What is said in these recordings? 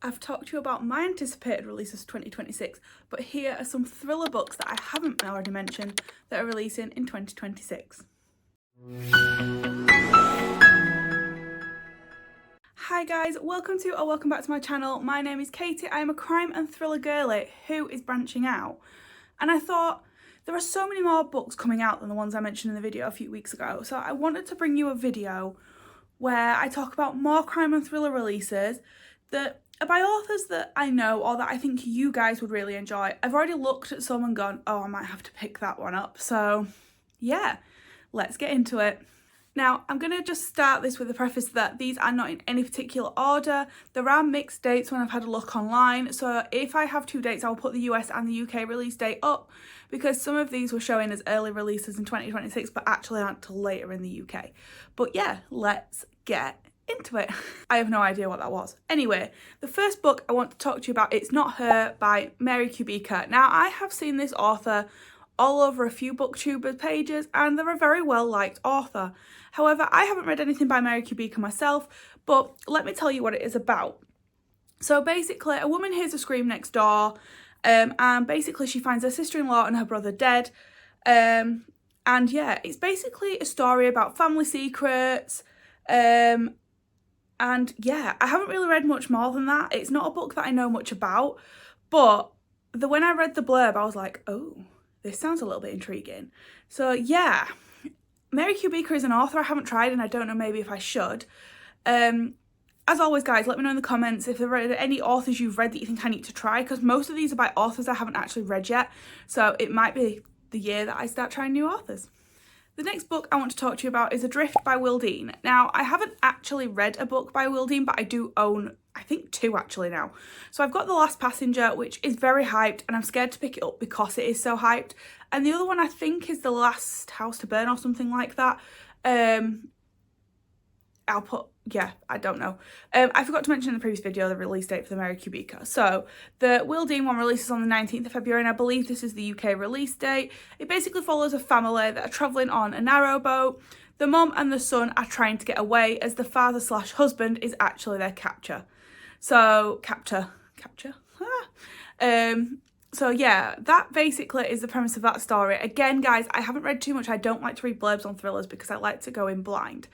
I've talked to you about my anticipated releases for 2026, but here are some thriller books that I haven't already mentioned that are releasing in 2026. Hi guys, welcome back to my channel. My name is Katie. I am a crime and thriller girly who is branching out. And I thought there are so many more books coming out than the ones I mentioned in the video a few weeks ago. So I wanted to bring you a video where I talk about more crime and thriller releases that are by authors that I know or that I think you guys would really enjoy. I've already looked at some and gone, oh, I might have to pick that one up. So yeah, let's get into it. Now, I'm going to just start this with a preface that these are not in any particular order. There are mixed dates when I've had a look online. So if I have two dates, I'll put the US and the UK release date up because some of these were showing as early releases in 2026, but actually aren't till later in the UK. But yeah, let's get into it. I have no idea what that was. Anyway, the first book I want to talk to you about, It's Not Her by Mary Kubica. Now, I have seen this author all over a few booktubers pages and they're a very well liked author. However, I haven't read anything by Mary Kubica myself, but let me tell you what it is about. So basically, a woman hears a scream next door, and basically she finds her sister-in-law and her brother dead. And yeah, it's basically a story about family secrets. And yeah, I haven't really read much more than that. It's not a book that I know much about, but when I read the blurb, I was like, oh, this sounds a little bit intriguing. So yeah, Mary Kubica is an author I haven't tried and I don't know maybe if I should. As always, guys, let me know in the comments if there are any authors you've read that you think I need to try, because most of these are by authors I haven't actually read yet. So it might be the year that I start trying new authors. The next book I want to talk to you about is Adrift by Will Dean. Now, I haven't actually read a book by Will Dean, but I do own, I think, two actually now. So I've got The Last Passenger, which is very hyped, and I'm scared to pick it up because it is so hyped. And the other one I think is The Last House to Burn or something like that. I don't know. I forgot to mention in the previous video the release date for the Mary Kubica. So the Will Dean one releases on the 19th of February and I believe this is the UK release date. It basically follows a family that are travelling on a narrowboat. The mum and the son are trying to get away as the father/husband is actually their captor. So, capture? So yeah, that basically is the premise of that story. Again, guys, I haven't read too much. I don't like to read blurbs on thrillers because I like to go in blind.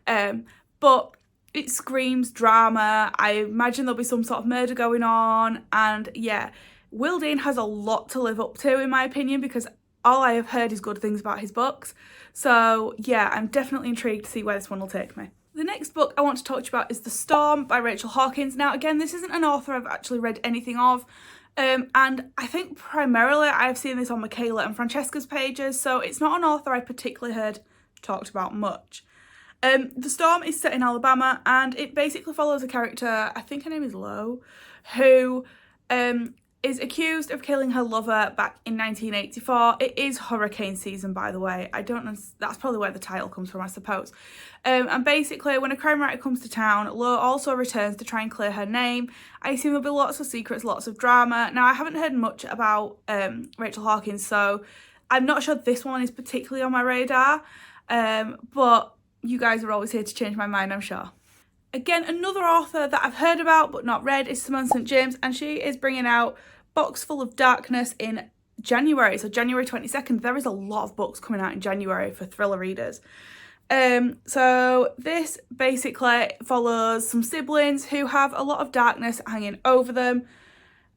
But it screams drama. I imagine there'll be some sort of murder going on. And yeah, Will Dean has a lot to live up to, in my opinion, because all I have heard is good things about his books. So yeah, I'm definitely intrigued to see where this one will take me. The next book I want to talk to you about is The Storm by Rachel Hawkins. Now, again, this isn't an author I've actually read anything of. And I think primarily I've seen this on Michaela and Francesca's pages, so it's not an author I particularly heard talked about much. The Storm is set in Alabama and it basically follows a character, I think her name is Lo, who is accused of killing her lover back in 1984. It is hurricane season, by the way. I don't know, that's probably where the title comes from, I suppose. And basically, when a crime writer comes to town, Lo also returns to try and clear her name. I assume there'll be lots of secrets, lots of drama. Now, I haven't heard much about Rachel Hawkins, so I'm not sure this one is particularly on my radar. But you guys are always here to change my mind, I'm sure. Again, another author that I've heard about but not read is Simone St. James, and she is bringing out Box Full of Darkness in January, so January 22nd. There is a lot of books coming out in January for thriller readers. So this basically follows some siblings who have a lot of darkness hanging over them.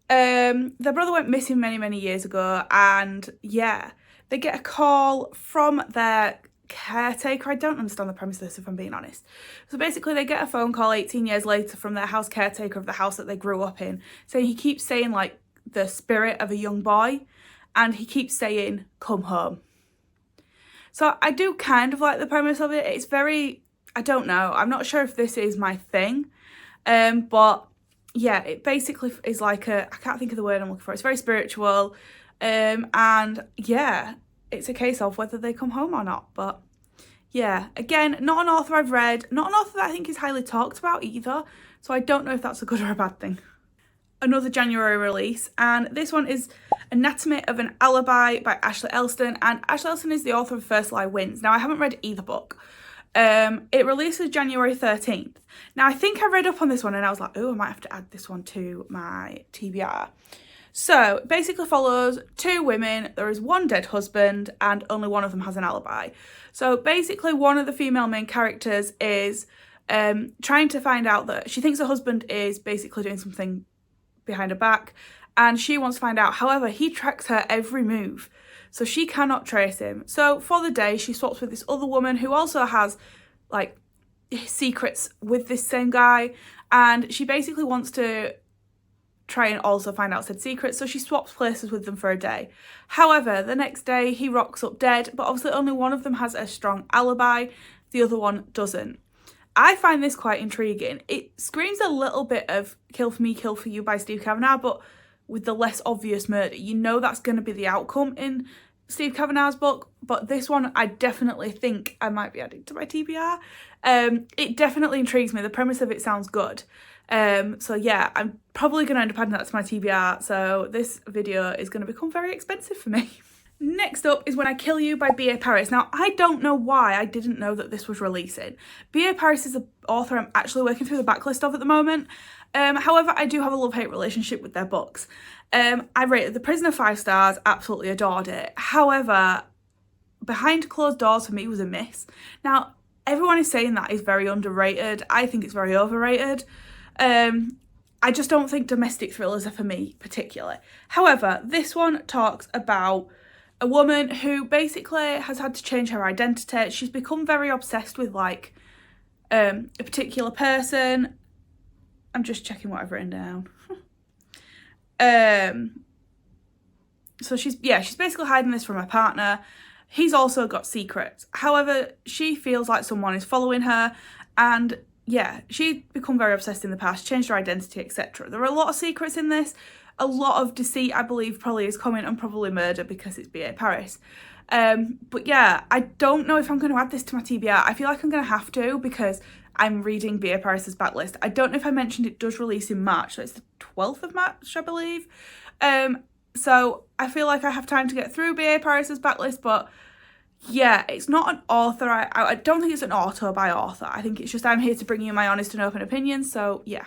Their brother went missing many years ago, and yeah, they get a call from their caretaker. I don't understand the premise of this, if I'm being honest. So basically they get a phone call 18 years later from their house caretaker of the house that they grew up in, saying he keeps saying like the spirit of a young boy and he keeps saying come home. So I do kind of like the premise of it. It's very, I don't know, I'm not sure if this is my thing, but yeah, it basically is like I can't think of the word I'm looking for. It's very spiritual, and yeah, it's a case of whether they come home or not. But yeah, again, not an author I've read, not an author that I think is highly talked about either, so I don't know if that's a good or a bad thing. Another January release, and this one is Anatomy of an Alibi by Ashley Elston, and Ashley Elston is the author of First Lie Wins. Now, I haven't read either book, It releases January 13th. Now, I think I read up on this one and I was like, oh, I might have to add this one to my TBR. So, it basically follows two women. There is one dead husband and only one of them has an alibi. So, basically, one of the female main characters is trying to find out that she thinks her husband is basically doing something behind her back and she wants to find out. However, he tracks her every move, so she cannot trace him. So for the day, she swaps with this other woman who also has like secrets with this same guy, and she basically wants to try and also find out said secrets, so she swaps places with them for a day. However, the next day he rocks up dead, but obviously only one of them has a strong alibi, the other one doesn't. I find this quite intriguing. It screams a little bit of Kill for Me, Kill for You by Steve Kavanagh, but with the less obvious murder. You know that's going to be the outcome in Steve Kavanagh's book, but this one I definitely think I might be adding to my TBR. It definitely intrigues me. The premise of it sounds good. So yeah, I'm probably going to end up adding that to my TBR, so this video is going to become very expensive for me. Next up is When I Kill You by B.A. Paris. Now, I don't know why I didn't know that this was releasing. B.A. Paris is an author I'm actually working through the backlist of at the moment. However, I do have a love-hate relationship with their books. I rated The Prisoner 5 stars, absolutely adored it. However, Behind Closed Doors for me was a miss. Now, everyone is saying that is very underrated. I think it's very overrated. I just don't think domestic thrillers are for me particularly. However, this one talks about a woman who basically has had to change her identity. She's become very obsessed with like a particular person. I'm just checking what I've written down. So she's basically hiding this from her partner. He's also got secrets. However, she feels like someone is following her, and yeah, she's become very obsessed in the past, changed her identity, etc. There are a lot of secrets in this. A lot of deceit, I believe, probably is coming, and probably murder because it's B.A. Paris. But yeah, I don't know if I'm going to add this to my TBR. I feel like I'm going to have to because I'm reading B.A. Paris's backlist. I don't know if I mentioned it does release in March, so it's the 12th of March, I believe. So I feel like I have time to get through B.A. Paris's backlist, but yeah, it's not an author. I don't think it's an author by author. I think it's just I'm here to bring you my honest and open opinions, so yeah.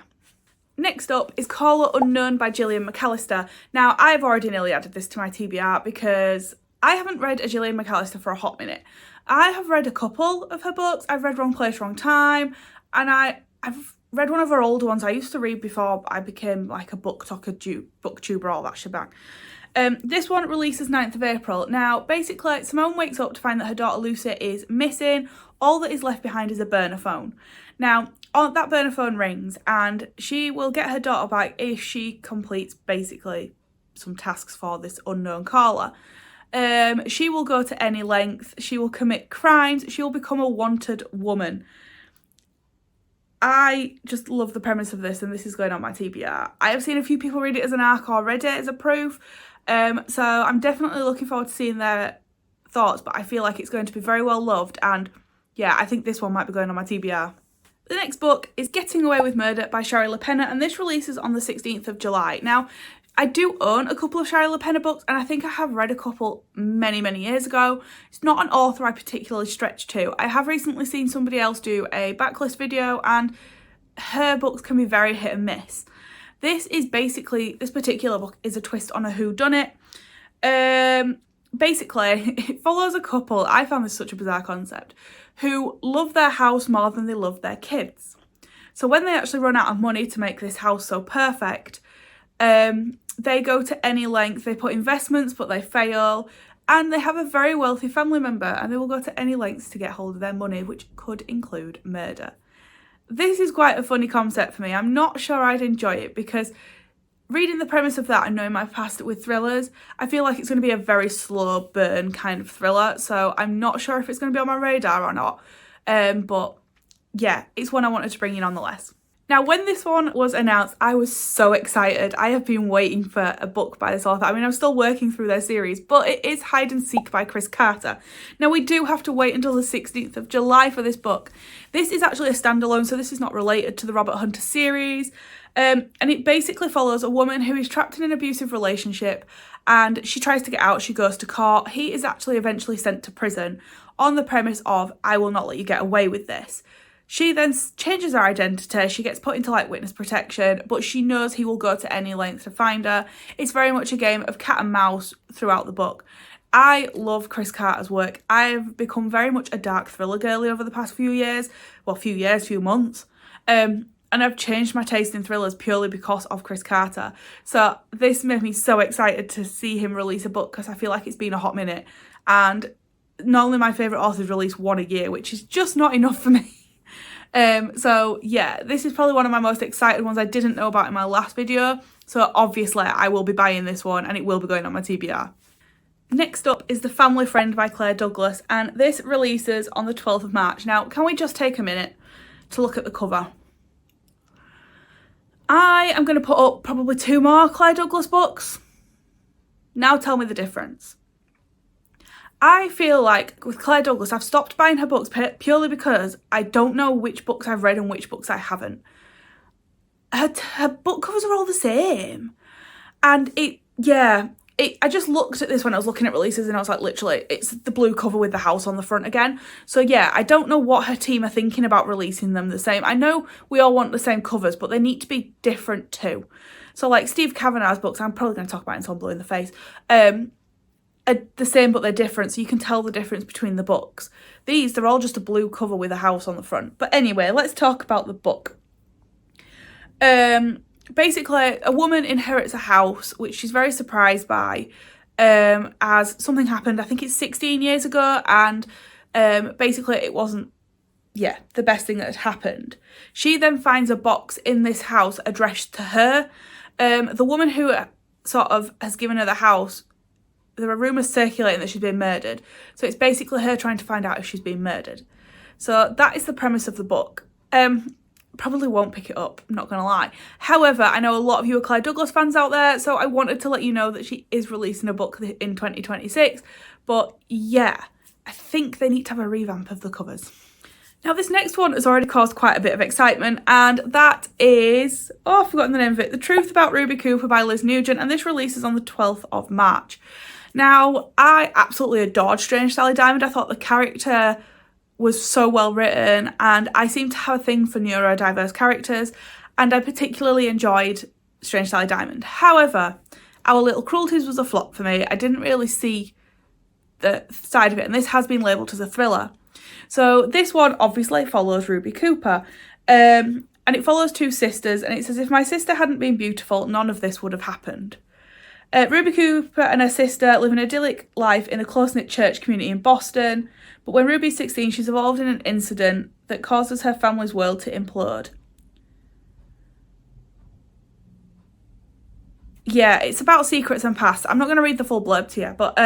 Next up is Caller Unknown by Gillian McAllister. Now, I've already nearly added this to my TBR because I haven't read a Gillian McAllister for a hot minute. I have read a couple of her books. I've read Wrong Place, Wrong Time, and I've read one of her older ones I used to read before I became like a booktuber, all that shebang. This one releases 9th of April. Now, basically, Simone wakes up to find that her daughter Lucy is missing. All that is left behind is a burner phone. Now, that burner phone rings and she will get her daughter back if she completes basically some tasks for this unknown caller. She will go to any length. She will commit crimes. She will become a wanted woman. I just love the premise of this, and this is going on my TBR. I have seen a few people read it as an arc or read it as a proof. So I'm definitely looking forward to seeing their thoughts, but I feel like it's going to be very well loved, and yeah, I think this one might be going on my TBR. The next book is Getting Away with Murder by Shari LaPena, and this releases on the 16th of July. Now, I do own a couple of Shari LaPena books, and I think I have read a couple many, many years ago. It's not an author I particularly stretch to. I have recently seen somebody else do a backlist video, and her books can be very hit and miss. This particular book is a twist on a whodunit. Basically, it follows a couple, I found this such a bizarre concept, who love their house more than they love their kids. So when they actually run out of money to make this house so perfect, they go to any length. They put investments, but they fail. And they have a very wealthy family member, and they will go to any lengths to get hold of their money, which could include murder. This is quite a funny concept for me. I'm not sure I'd enjoy it because reading the premise of that and knowing my past with thrillers, I feel like it's going to be a very slow burn kind of thriller. So I'm not sure if it's going to be on my radar or not. But yeah, it's one I wanted to bring in nonetheless. Now, when this one was announced, I was so excited. I have been waiting for a book by this author. I mean, I'm still working through their series, but it is Hide and Seek by Chris Carter. Now, we do have to wait until the 16th of July for this book. This is actually a standalone, so this is not related to the Robert Hunter series. And it basically follows a woman who is trapped in an abusive relationship, and she tries to get out. She goes to court. He is actually eventually sent to prison on the premise of, I will not let you get away with this. She then changes her identity. She gets put into like witness protection, but she knows he will go to any length to find her. It's very much a game of cat and mouse throughout the book. I love Chris Carter's work. I've become very much a dark thriller girly over the past few years. Well, few months. And I've changed my taste in thrillers purely because of Chris Carter. So this made me so excited to see him release a book, because I feel like it's been a hot minute. And normally my favourite authors release one a year, which is just not enough for me. So yeah, this is probably one of my most excited ones I didn't know about in my last video. So obviously I will be buying this one, and it will be going on my TBR. Next up is The Family Friend by Claire Douglas, and this releases on the 12th of March. Now, can we just take a minute to look at the cover? I am going to put up probably 2 more Claire Douglas books. Now tell me the difference. I feel like with Claire Douglas, I've stopped buying her books purely because I don't know which books I've read and which books I haven't. Her book covers are all the same. And I just looked at this when I was looking at releases, and I was like, literally, it's the blue cover with the house on the front again. So yeah, I don't know what her team are thinking about releasing them the same. I know we all want the same covers, but they need to be different too. So like Steve Kavanagh's books, I'm probably going to talk about it until I'm blue in the face, are the same but they're different, so you can tell the difference between the books. They're all just a blue cover with a house on the front. But anyway, let's talk about the book. Basically, a woman inherits a house which she's very surprised by, as something happened, I think it's 16 years ago, and basically it wasn't the best thing that had happened. She then finds a box in this house addressed to her. The woman who sort of has given her the house, there are rumours circulating that she's been murdered. So it's basically her trying to find out if she's been murdered. So that is the premise of the book. Probably won't pick it up, I'm not going to lie. However, I know a lot of you are Claire Douglas fans out there, so I wanted to let you know that she is releasing a book in 2026. But yeah, I think they need to have a revamp of the covers. Now, this next one has already caused quite a bit of excitement, and that is, I've forgotten the name of it, The Truth About Ruby Cooper by Liz Nugent, and this releases on the 12th of March. Now, I absolutely adored Strange Sally Diamond. I thought the character was so well written, and I seem to have a thing for neurodiverse characters, and I particularly enjoyed Strange Sally Diamond. However, Our Little Cruelties was a flop for me. I didn't really see the side of it, and this has been labelled as a thriller. So this one obviously follows Ruby Cooper, and it follows 2 sisters, and it says, if my sister hadn't been beautiful, none of this would have happened. Ruby Cooper and her sister live an idyllic life in a close-knit church community in Boston, but when Ruby's 16, she's involved in an incident that causes her family's world to implode. Yeah, it's about secrets and past. I'm not going to read the full blurb to you, but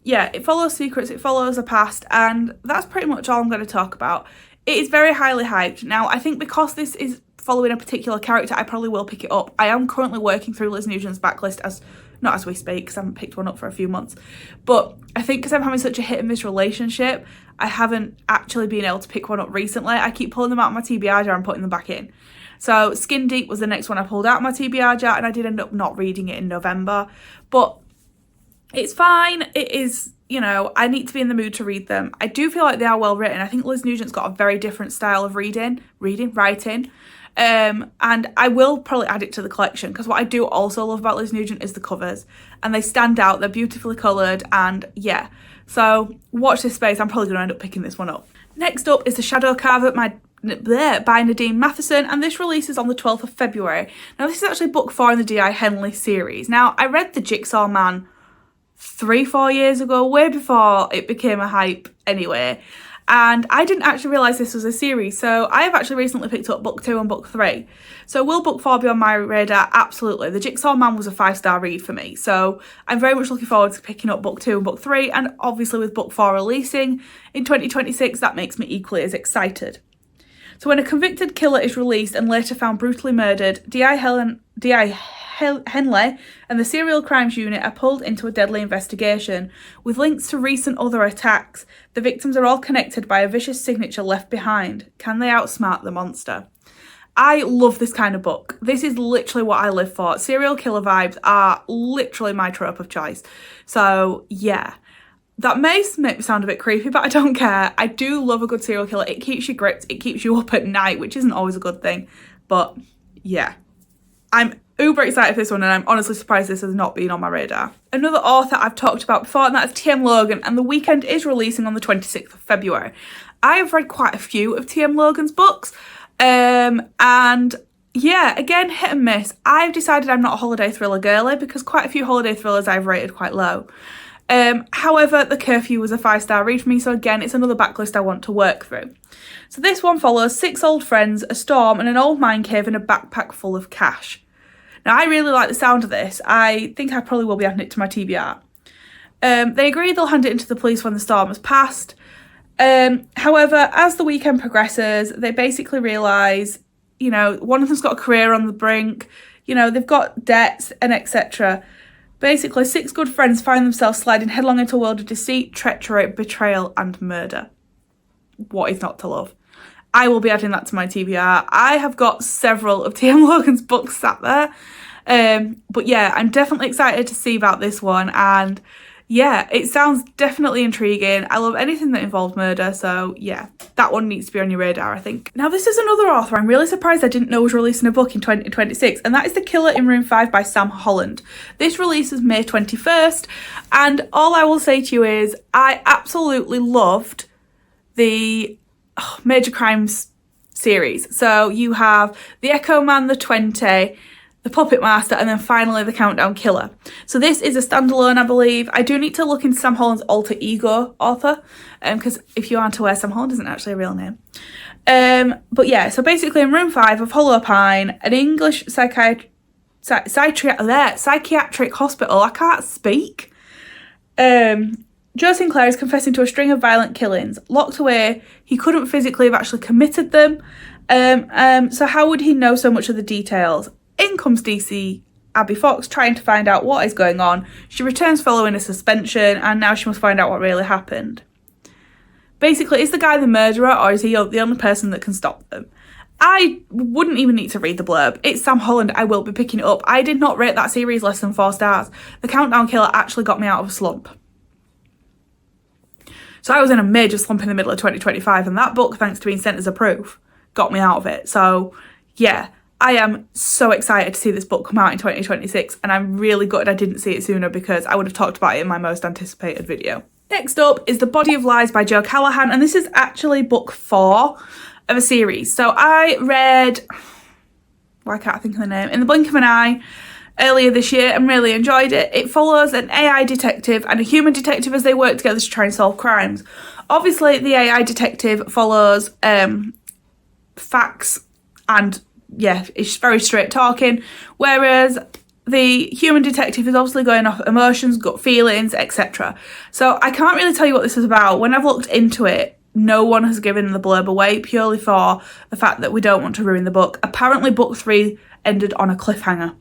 yeah, it follows secrets, it follows a past, and that's pretty much all I'm going to talk about. It is very highly hyped. Now, I think because this is following a particular character, I probably will pick it up. I am currently working through Liz Nugent's backlist not as we speak, because I haven't picked one up for a few months. But I think because I'm having such a hit and miss relationship, I haven't actually been able to pick one up recently. I keep pulling them out of my TBR jar and putting them back in. So Skin Deep was the next one I pulled out of my TBR jar, and I did end up not reading it in November. But it's fine. It is, you know, I need to be in the mood to read them. I do feel like they are well written. I think Liz Nugent's got a very different style of writing. And I will probably add it to the collection, because what I do also love about Liz Nugent is the covers, and they stand out. They're beautifully coloured, and yeah. So watch this space. I'm probably going to end up picking this one up. Next up is The Shadow Carver by Nadine Matheson, and this releases on the 12th of February. Now, this is actually book 4 in the D.I. Henley series. Now, I read The Jigsaw Man 3-4 years ago, way before it became a hype anyway. And I didn't actually realise this was a series, so I have actually recently picked up book 2 and book 3. So will book 4 be on my radar? Absolutely. The Jigsaw Man was a 5-star read for me, so I'm very much looking forward to picking up book 2 and book 3, and obviously with book 4 releasing in 2026, that makes me equally as excited. So when a convicted killer is released and later found brutally murdered, D.I. Henley and the Serial Crimes Unit are pulled into a deadly investigation. With links to recent other attacks, the victims are all connected by a vicious signature left behind. Can they outsmart the monster? I love this kind of book. This is literally what I live for. Serial killer vibes are literally my trope of choice. So yeah, that may make me sound a bit creepy, but I don't care. I do love a good serial killer. It keeps you gripped. It keeps you up at night, which isn't always a good thing. But yeah, I'm uber excited for this one, and I'm honestly surprised this has not been on my radar. Another author I've talked about before, and that's T.M. Logan, and The Weeknd is releasing on the 26th of February. I have read quite a few of T.M. Logan's books, and yeah, again, hit and miss. I've decided I'm not a holiday thriller girly because quite a few holiday thrillers I've rated quite low. However, The Curfew was a 5-star read for me, so again, it's another backlist I want to work through. So this one follows 6 old friends, a storm, and an old mine cave and a backpack full of cash. Now, I really like the sound of this. I think I probably will be adding it to my TBR. They agree they'll hand it into the police when the storm has passed. However, as the weekend progresses, they basically realise, you know, one of them's got a career on the brink, you know, they've got debts and etc. Basically, 6 good friends find themselves sliding headlong into a world of deceit, treachery, betrayal and murder. What is not to love? I will be adding that to my TBR. I have got several of T.M. Logan's books sat there. But yeah, I'm definitely excited to see about this one. And yeah, it sounds definitely intriguing. I love anything that involves murder. So yeah, that one needs to be on your radar, I think. Now, this is another author I'm really surprised I didn't know was releasing a book in 2026. And that is The Killer in Room 5 by Sam Holland. This releases May 21st. And all I will say to you is I absolutely loved the Major Crimes series. So you have The Echo Man, The 20, The Puppet Master, and then finally The Countdown Killer. So this is a standalone, I believe. I do need to look into Sam Holland's alter ego author, because if you aren't aware, Sam Holland isn't actually a real name. But yeah, so basically in Room 5 of Hollow Pine, an English psychiatric hospital, I can't speak. Joe Sinclair is confessing to a string of violent killings. Locked away, he couldn't physically have actually committed them. So how would he know so much of the details? In comes DC Abby Fox trying to find out what is going on. She returns following a suspension, and now she must find out what really happened. Basically, is the guy the murderer, or is he the only person that can stop them? I wouldn't even need to read the blurb. It's Sam Holland. I will be picking it up. I did not rate that series less than 4 stars. The Countdown Killer actually got me out of a slump. So I was in a major slump in the middle of 2025, and that book, thanks to being sent as a proof, got me out of it. So yeah, I am so excited to see this book come out in 2026, and I'm really gutted I didn't see it sooner because I would have talked about it in my most anticipated video. Next up is The Body of Lies by Jo Callahan, and this is actually book 4 of a series. So I read, why can't I think of the name, In the Blink of an Eye, earlier this year and really enjoyed it. It follows an AI detective and a human detective as they work together to try and solve crimes. Obviously, the AI detective follows facts and, yeah, it's very straight talking, whereas the human detective is obviously going off emotions, gut feelings, etc. So I can't really tell you what this is about. When I've looked into it, no one has given the blurb away purely for the fact that we don't want to ruin the book. Apparently, book 3 ended on a cliffhanger.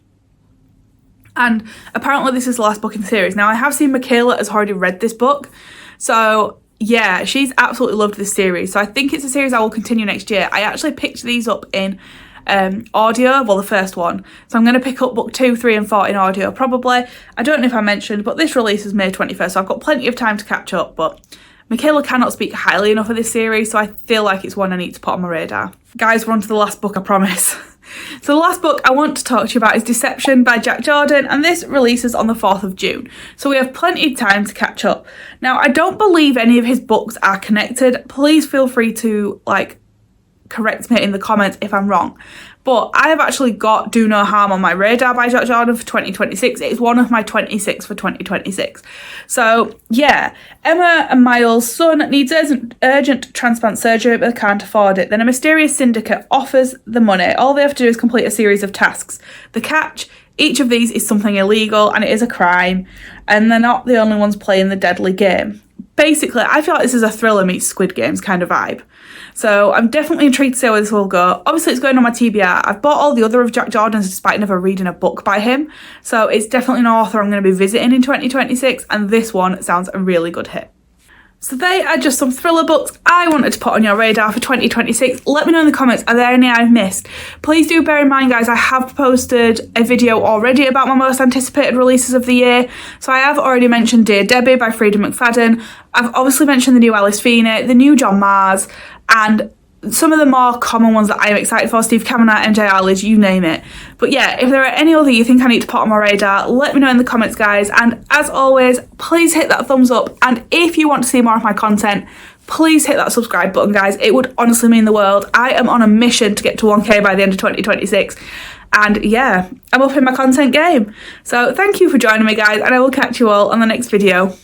And apparently this is the last book in the series. Now, I have seen Michaela has already read this book. So, yeah, she's absolutely loved this series. So I think it's a series I will continue next year. I actually picked these up in audio, well, the first one. So I'm going to pick up book 2, 3 and 4 in audio, probably. I don't know if I mentioned, but this releases May 21st, so I've got plenty of time to catch up. But Michaela cannot speak highly enough of this series, so I feel like it's one I need to put on my radar. Guys, we're on to the last book, I promise. So the last book I want to talk to you about is Deception by Jack Jordan, and this releases on the 4th of June. So we have plenty of time to catch up. Now, I don't believe any of his books are connected. Please feel free to, correct me in the comments if I'm wrong. But I have actually got Do No Harm on my radar by Jack Jordan for 2026. It's one of my 26 for 2026. So, yeah, Emma and Miles' son needs urgent transplant surgery, but they can't afford it. Then a mysterious syndicate offers the money. All they have to do is complete a series of tasks. The catch, each of these is something illegal, and it is a crime, and they're not the only ones playing the deadly game. Basically, I feel like this is a thriller meets Squid Games kind of vibe. So I'm definitely intrigued to see where this will go. Obviously it's going on my TBR. I've bought all the other of Jack Jordan's despite never reading a book by him. So it's definitely an author I'm going to be visiting in 2026, and this one sounds a really good hit. So they are just some thriller books I wanted to put on your radar for 2026. Let me know in the comments, are there any I've missed? Please do bear in mind, guys, I have posted a video already about my most anticipated releases of the year. So I have already mentioned Dear Debbie by Freida McFadden. I've obviously mentioned the new Alice Feeney, the new John Mars, and some of the more common ones that I'm excited for, Steve Cavanagh, MJ Arledge, you name it. But yeah, if there are any other you think I need to put on my radar, let me know in the comments, guys. And as always, please hit that thumbs up. And if you want to see more of my content, please hit that subscribe button, guys. It would honestly mean the world. I am on a mission to get to 1K by the end of 2026. And yeah, I'm up in my content game. So thank you for joining me, guys, and I will catch you all on the next video.